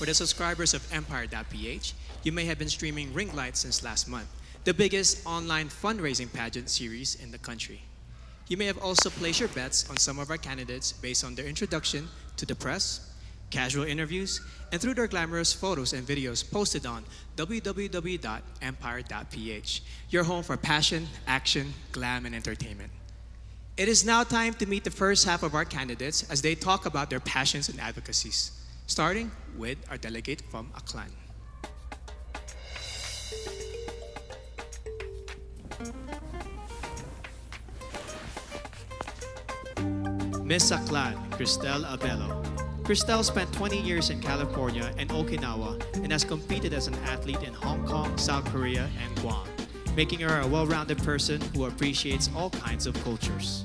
For the subscribers of Empire.ph, you may have been streaming Ring Light since last month, the biggest online fundraising pageant series in the country. You may have also placed your bets on some of our candidates based on their introduction to the press, casual interviews, and through their glamorous photos and videos posted on www.empire.ph, your home for passion, action, glam, and entertainment. It is now time to meet the first half of our candidates as they talk about their passions and advocacies, starting with our delegate from Aklan. Miss Aklan, Cristel Abello. Cristel spent 20 years in California and Okinawa and has competed as an athlete in Hong Kong, South Korea, and Guam, making her a well-rounded person who appreciates all kinds of cultures.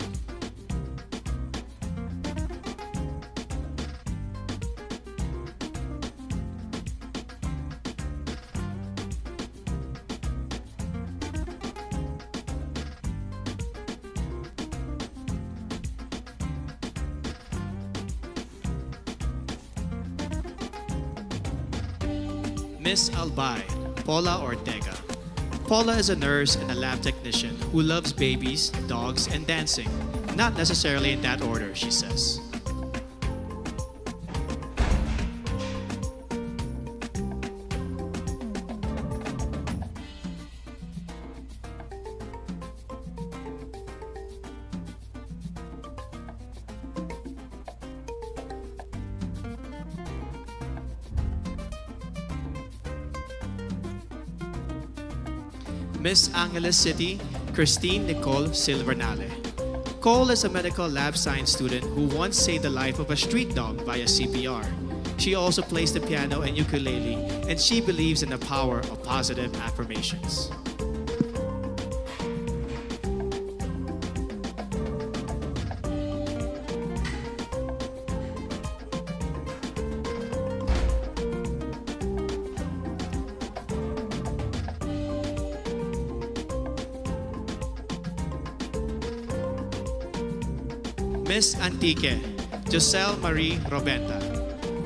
Miss Albay, Paula Ortega. Paula is a nurse and a lab technician who loves babies, dogs, and dancing. Not necessarily in that order, she says. Miss Angeles City, Christine Nicole Silvernale. Cole is a medical lab science student who once saved the life of a street dog via CPR. She also plays the piano and ukulele, and she believes in the power of positive affirmations. Miss Antique, Giselle Marie Robenta.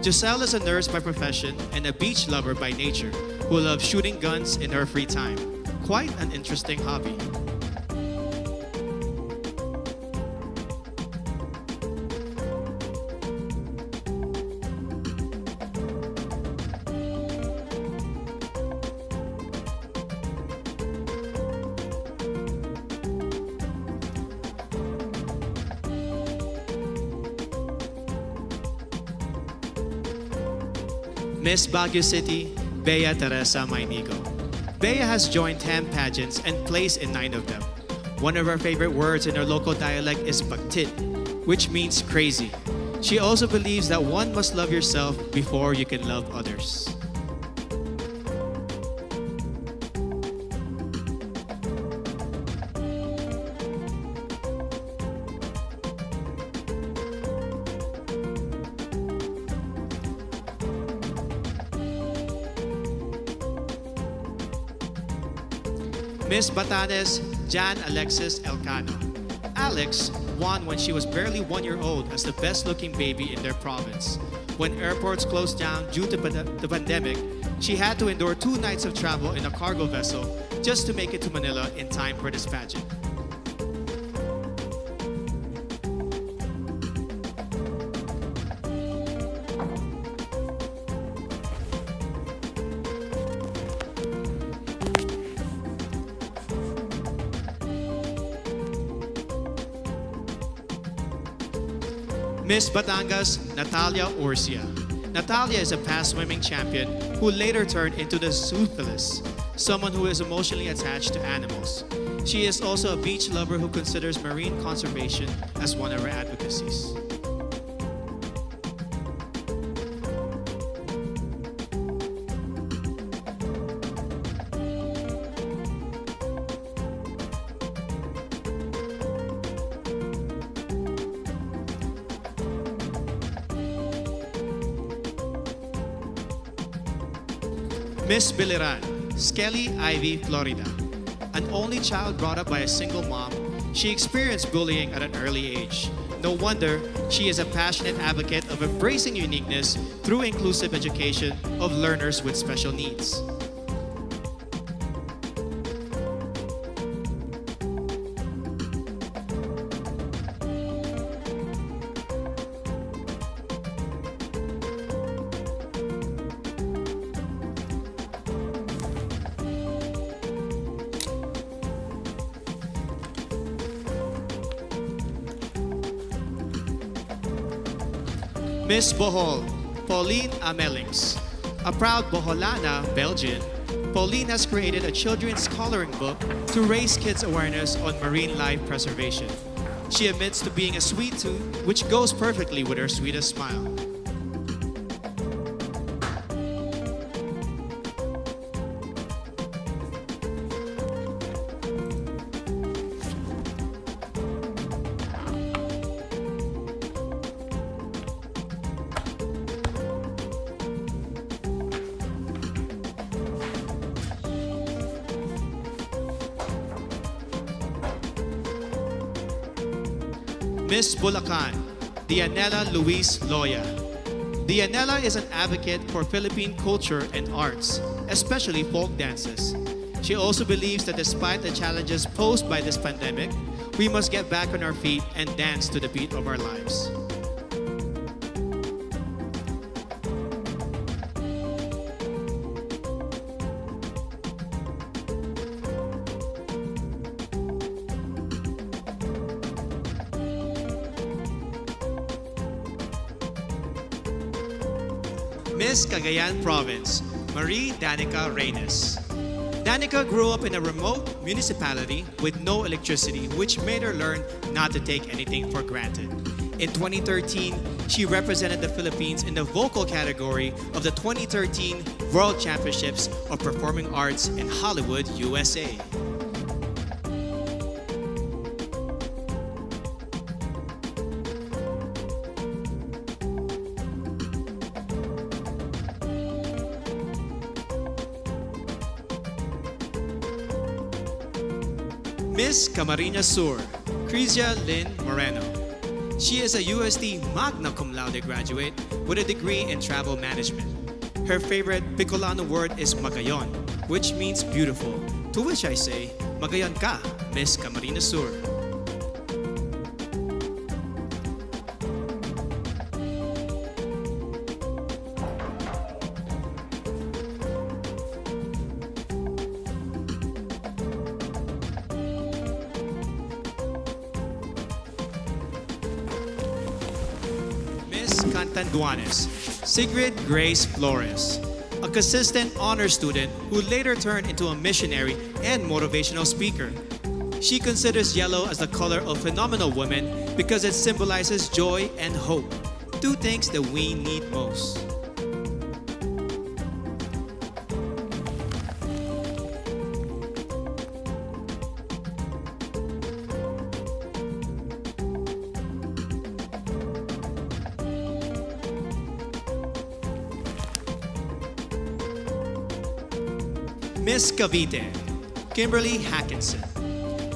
Giselle is a nurse by profession and a beach lover by nature who loves shooting guns in her free time. Quite an interesting hobby. Miss Baguio City, Bea Teresa Mainigo. Bea has joined 10 pageants and placed in 9 of them. One of her favorite words in her local dialect is pagtit, which means crazy. She also believes that one must love yourself before you can love others. Miss Batanes, Jan Alexis Elcano. Alex won when she was barely 1 year old as the best-looking baby in their province. When airports closed down due to the pandemic, she had to endure 2 nights of travel in a cargo vessel just to make it to Manila in time for this pageant. Miss Batangas, Natalia Orsia. Natalia is a past swimming champion who later turned into the zoophilist, someone who is emotionally attached to animals. She is also a beach lover who considers marine conservation as one of her advocacies. Miss Biliran, Skelly Ivy, Florida. An only child brought up by a single mom, she experienced bullying at an early age. No wonder She is a passionate advocate of embracing uniqueness through inclusive education of learners with special needs. Miss Bohol, Pauline Amelings. A proud Boholana, Belgian, Pauline has created a children's coloring book to raise kids' awareness on marine life preservation. She admits to being a sweet tooth, which goes perfectly with her sweetest smile. Miss Bulacan, Dianela Luis Loya. Dianela is an advocate for Philippine culture and arts, especially folk dances. She also believes that despite the challenges posed by this pandemic, we must get back on our feet and dance to the beat of our lives. Miss Cagayan Province, Marie Danica Reynes. Danica grew up in a remote municipality with no electricity, which made her learn not to take anything for granted. In 2013, she represented the Philippines in the vocal category of the 2013 World Championships of Performing Arts in Hollywood, USA. Miss Camarines Sur, Crizia Lynn Moreno. She is a UST Magna Cum Laude graduate with a degree in travel management. Her favorite Bicolano word is magayon, which means beautiful, to which I say, magayon ka, Miss Camarines Sur. Cantanduanes, Sigrid Grace Flores, a consistent honor student who later turned into a missionary and motivational speaker. She considers yellow as the color of phenomenal women because it symbolizes joy and hope, two things that we need most. Miss Cavite, Kimberly Hackinson,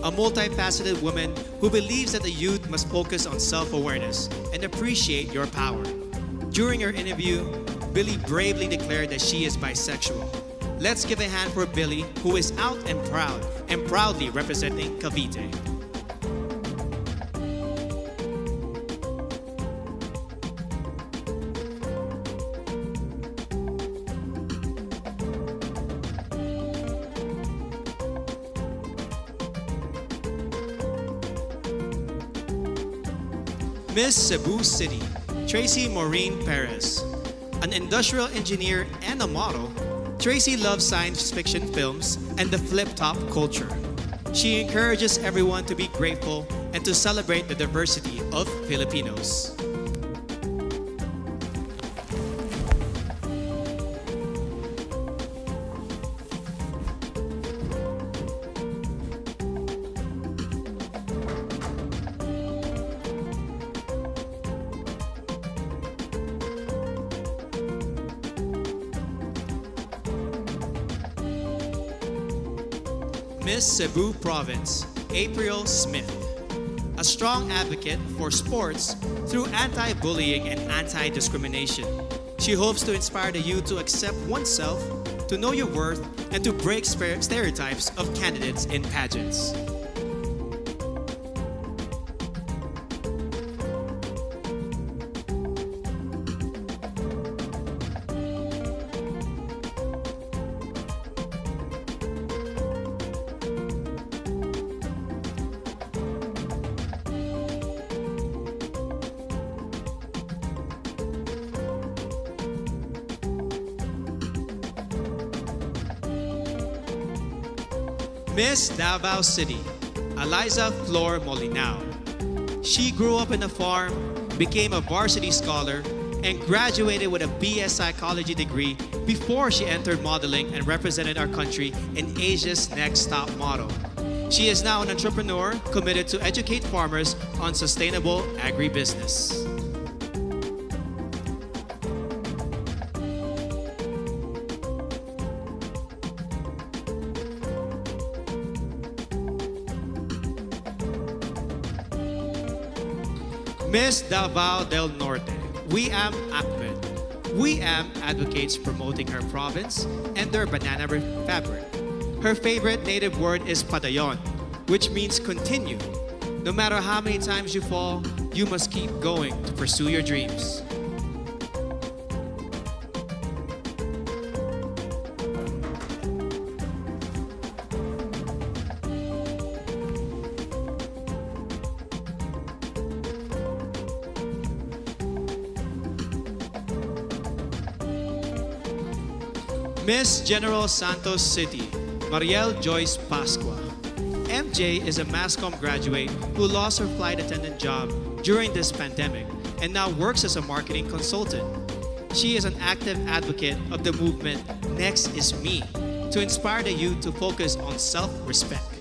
a multifaceted woman who believes that the youth must focus on self-awareness and appreciate your power. During her interview, Billy bravely declared that she is bisexual. Let's give a hand for Billy, who is out and proudly representing Cavite. Miss Cebu City, Tracy Maureen Perez. An industrial engineer and a model, Tracy loves science fiction films and the flip-top culture. She encourages everyone to be grateful and to celebrate the diversity of Filipinos. Miss Cebu Province, April Smith. A a strong advocate for sports through anti-bullying and anti-discrimination. She hopes to inspire the youth to accept oneself, to know your worth, and to break stereotypes of candidates in pageants. Miss Davao City, Eliza Flor Molinao. She grew up in a farm, became a varsity scholar, and graduated with a BS Psychology degree before she entered modeling and represented our country in Asia's Next Top Model. She is now an entrepreneur committed to educate farmers on sustainable agribusiness. Miss Davao del Norte, Wiam Ahmed. Wiam advocates promoting her province and their banana fabric. Her favorite native word is padayon, which means continue. No matter how many times you fall, you must keep going to pursue your dreams. Miss General Santos City, Mariel Joyce Pascua. MJ is a MASCOM graduate who lost her flight attendant job during this pandemic and now works as a marketing consultant. She is an active advocate of the movement Next is Me to inspire the youth to focus on self-respect.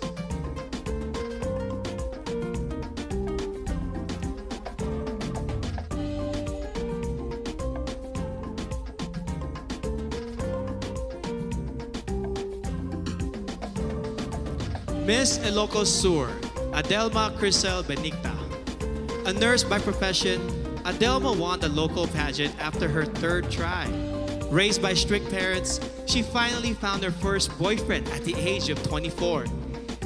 Miss Ilocos Sur, Adelma Crisel Benigta. A nurse by profession, Adelma won the local pageant after her third try. Raised by strict parents, she finally found her first boyfriend at the age of 24.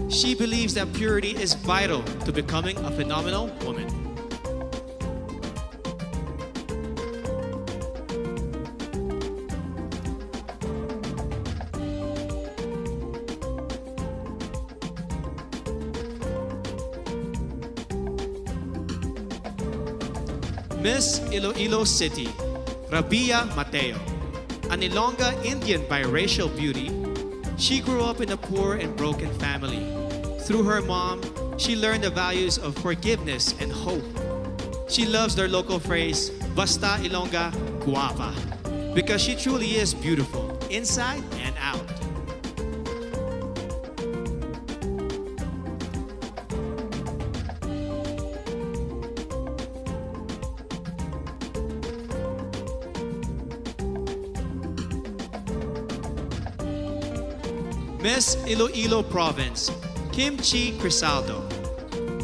She believes that purity is vital to becoming a phenomenal woman. Miss Iloilo City, Rabia Mateo. An Ilongga Indian biracial beauty, she grew up in a poor and broken family. Through her mom, she learned the values of forgiveness and hope. She loves their local phrase, Basta Ilongga, guapa, because she truly is beautiful, inside and out. Miss Iloilo Province, Kim Chi Crisaldo.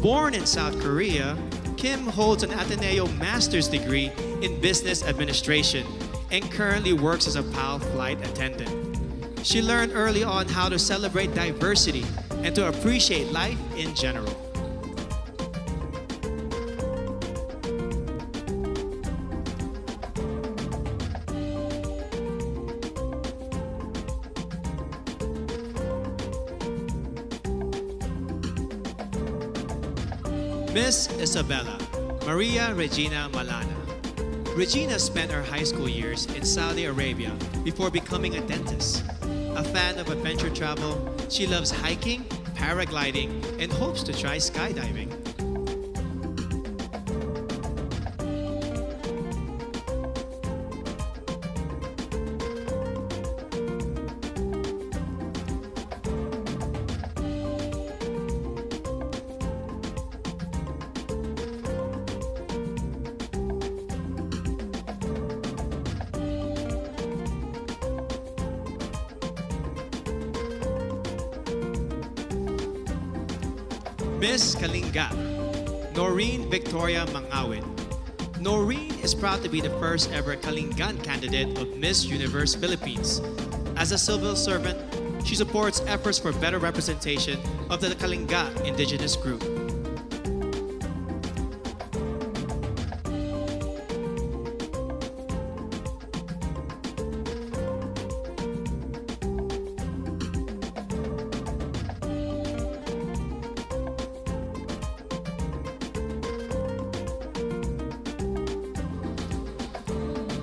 Born in South Korea, Kim holds an Ateneo Master's degree in Business Administration and currently works as a PAL flight attendant. She learned early on how to celebrate diversity and to appreciate life in general. Miss Isabella, Maria Regina Malana. Regina spent her high school years in Saudi Arabia before becoming a dentist. A fan of adventure travel, she loves hiking, paragliding, and hopes to try skydiving. Miss Kalinga, Noreen Victoria Mangawit. Noreen is proud to be the first ever Kalingan candidate of Miss Universe Philippines. As a civil servant, she supports efforts for better representation of the Kalinga indigenous group.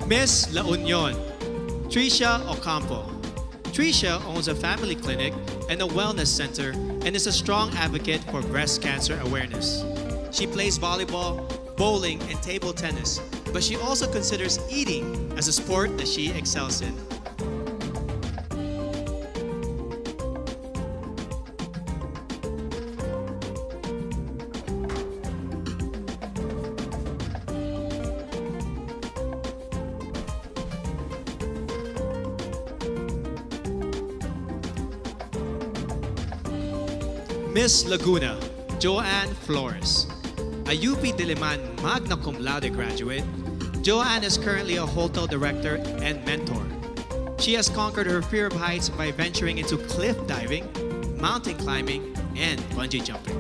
Miss La Union, Tricia Ocampo. Tricia owns a family clinic and a wellness center and is a strong advocate for breast cancer awareness. She plays volleyball, bowling, and table tennis, but she also considers eating as a sport that she excels in. Miss Laguna, Joanne Flores. A UP Diliman magna cum laude graduate, Joanne is currently a hotel director and mentor. She has conquered her fear of heights by venturing into cliff diving, mountain climbing, and bungee jumping.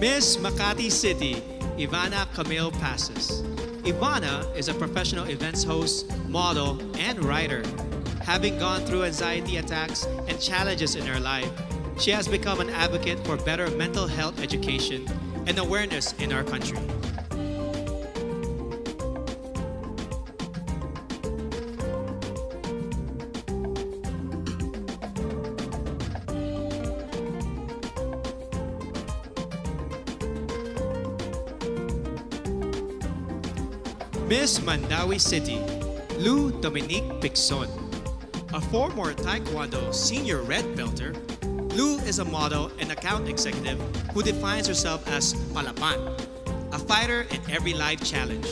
Miss Makati City, Ivana Camille Passes. Ivana is a professional events host, model, and writer. Having gone through anxiety attacks and challenges in her life, she has become an advocate for better mental health education and awareness in our country. Miss Mandawi City, Lou Dominique Pixon. A former Taekwondo senior red belter, Lou is a model and account executive who defines herself as Palapan, a fighter in every life challenge.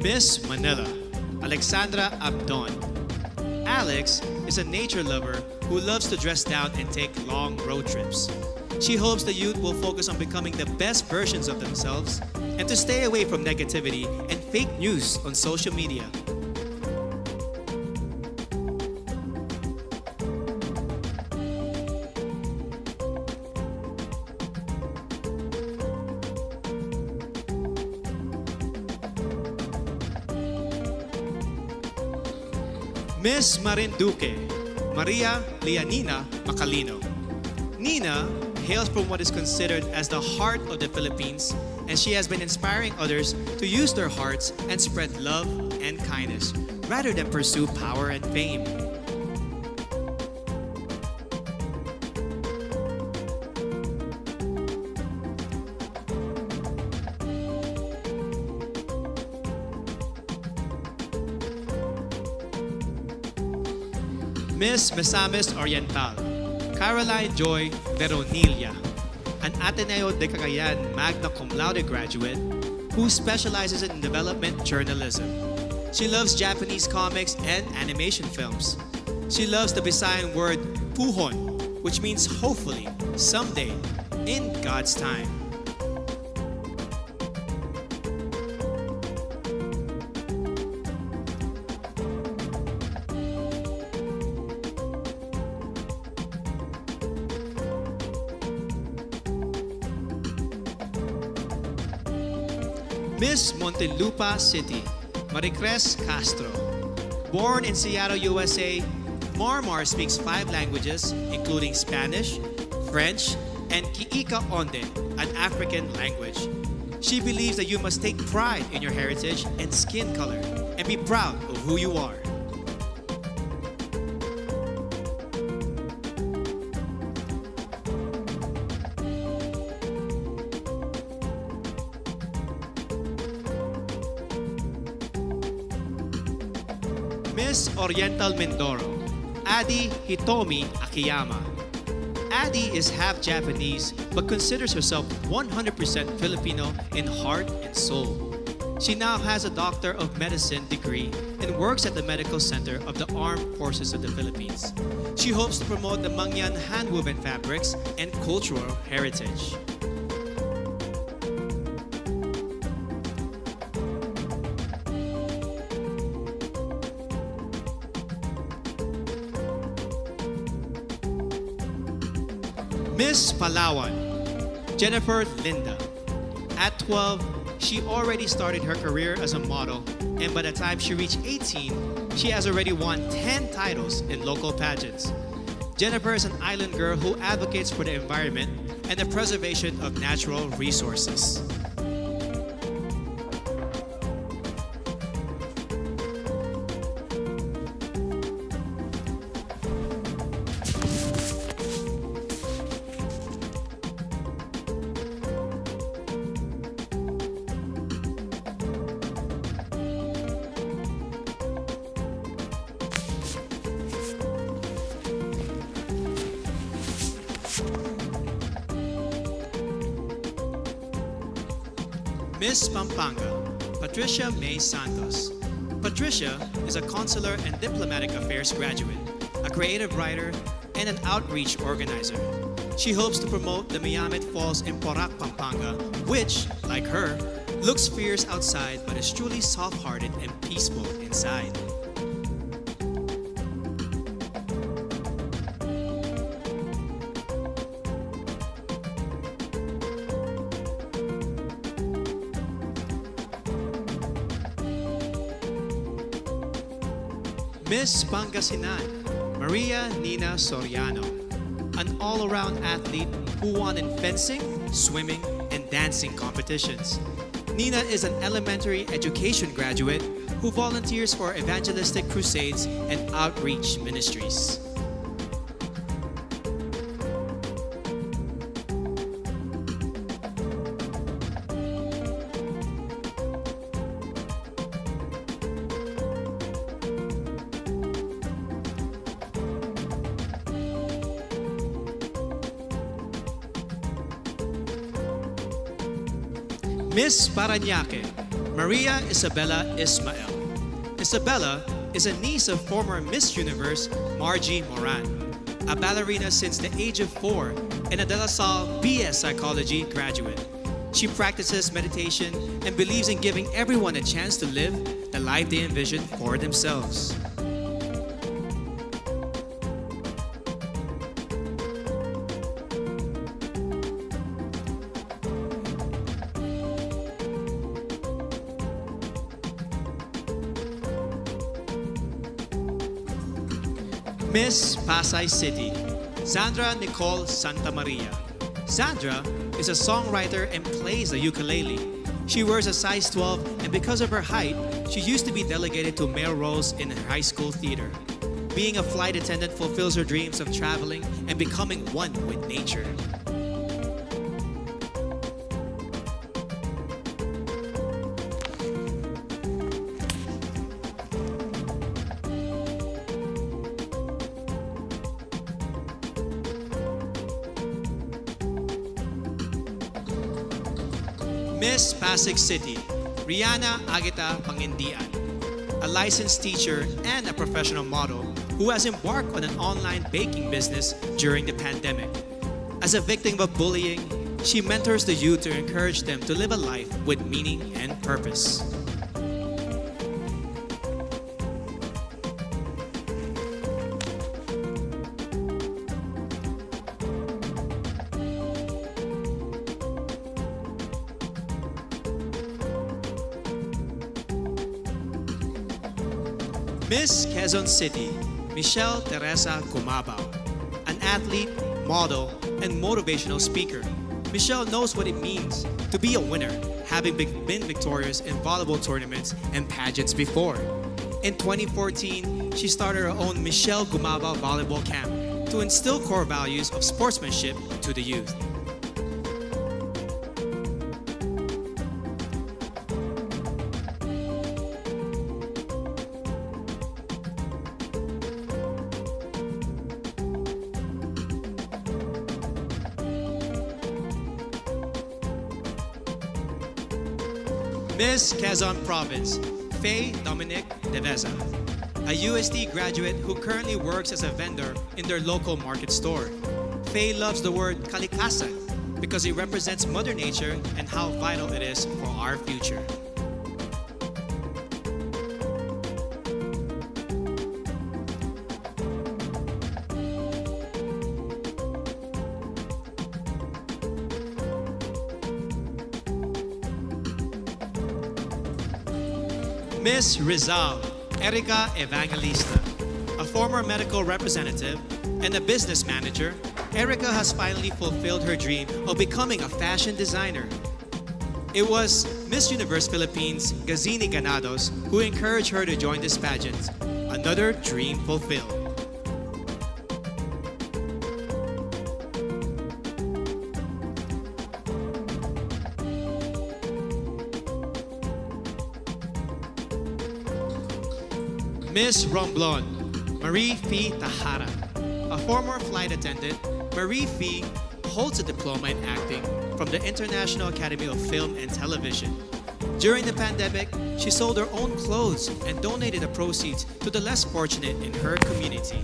Miss Manila, Alexandra Abdon. Alex is a nature lover who loves to dress down and take long road trips. She hopes the youth will focus on becoming the best versions of themselves and to stay away from negativity and fake news on social media. Miss Marinduque, Maria Leonina Macalino. Nina hails from what is considered as the heart of the Philippines, and she has been inspiring others to use their hearts and spread love and kindness rather than pursue power and fame. Miss Misamis Oriental, Caroline Joy Veronilla, an Ateneo de Cagayan magna cum laude graduate who specializes in development journalism. She loves Japanese comics and animation films. She loves the Visayan word puhon, which means hopefully, someday, in God's time. Miss Montelupa City, Maricres Castro. Born in Seattle, USA, Marmar speaks 5 languages, including Spanish, French, and Kiika Onde, an African language. She believes that you must take pride in your heritage and skin color and be proud of who you are. Miss Oriental Mindoro, Adi Hitomi Akiyama. Adi is half Japanese but considers herself 100% Filipino in heart and soul. She now has a Doctor of Medicine degree and works at the Medical Center of the Armed Forces of the Philippines. She hopes to promote the Mangyan hand-woven fabrics and cultural heritage. Miss Palawan, Jennifer Linda. At 12, she already started her career as a model, and by the time she reached 18, she has already won 10 titles in local pageants. Jennifer is an island girl who advocates for the environment and the preservation of natural resources. Miss Pampanga, Patricia May Santos. Patricia is a consular and diplomatic affairs graduate, a creative writer, and an outreach organizer. She hopes to promote the Miyamet Falls in Porac, Pampanga, which, like her, looks fierce outside but is truly soft-hearted and peaceful inside. Miss Pangasinan, Maria Nina Soriano, an all-around athlete who won in fencing, swimming, and dancing competitions. Nina is an elementary education graduate who volunteers for evangelistic crusades and outreach ministries. Miss Parañaque, Maria Isabella Ismael. Isabella is a niece of former Miss Universe Margie Moran, a ballerina since the age of 4 and a De La Salle BS Psychology graduate. She practices meditation and believes in giving everyone a chance to live the life they envision for themselves. Miss Pasay City, Sandra Nicole Santa Maria. Sandra is a songwriter and plays the ukulele. She wears a size 12, and because of her height, she used to be delegated to male roles in her high school theater. Being a flight attendant fulfills her dreams of traveling and becoming one with nature. Miss Pasig City, Rihanna Agita Pangindian, a licensed teacher and a professional model who has embarked on an online baking business during the pandemic. As a victim of bullying, she mentors the youth to encourage them to live a life with meaning and purpose. Miss Quezon City, Michelle Teresa Cumabao, an athlete, model, and motivational speaker. Michelle knows what it means to be a winner, having been victorious in volleyball tournaments and pageants before. In 2014, she started her own Michelle Gumaba Volleyball Camp to instill core values of sportsmanship to the youth. Miss Quezon Province, Faye Dominic Deveza, a USD graduate who currently works as a vendor in their local market store. Faye loves the word kalikasan because it represents Mother Nature and how vital it is for our future. Miss Rizal, Erica Evangelista. A former medical representative and a business manager, Erica has finally fulfilled her dream of becoming a fashion designer. It was Miss Universe Philippines, Gazini Ganados, who encouraged her to join this pageant. Another dream fulfilled. Miss Romblon, Marie Fee Tahara. A former flight attendant, Marie Fee holds a diploma in acting from the International Academy of Film and Television. During the pandemic, she sold her own clothes and donated the proceeds to the less fortunate in her community.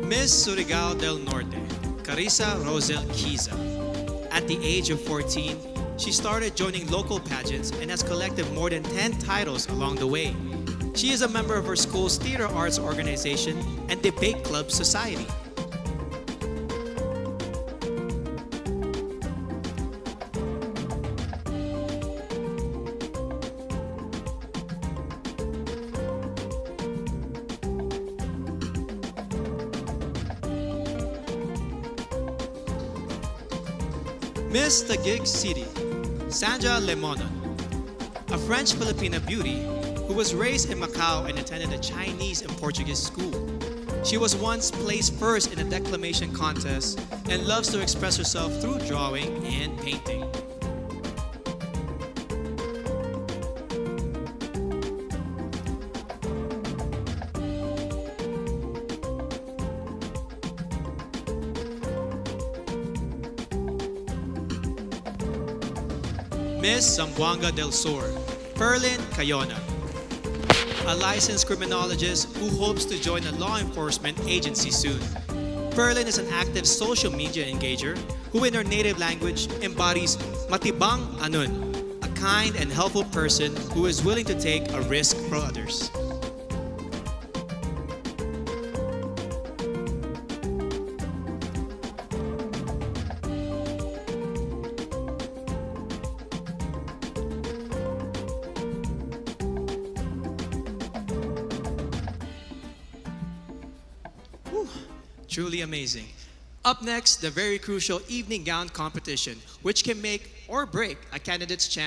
Miss Surigao del Norte, Carissa Rosel Kiza. At the age of 14, she started joining local pageants and has collected more than 10 titles along the way. She is a member of her school's theater arts organization and debate club society. Miss Taguig City, Sandra Lemonon, a French Filipina beauty who was raised in Macau and attended a Chinese and Portuguese school. She was once placed first in a declamation contest and loves to express herself through drawing and painting. Miss Zamboanga del Sur, Perlin Cayona, a licensed criminologist who hopes to join a law enforcement agency soon. Perlin is an active social media engager who in her native language embodies matibang anun, a kind and helpful person who is willing to take a risk for others. Truly amazing. Up next, the very crucial evening gown competition, which can make or break a candidate's chance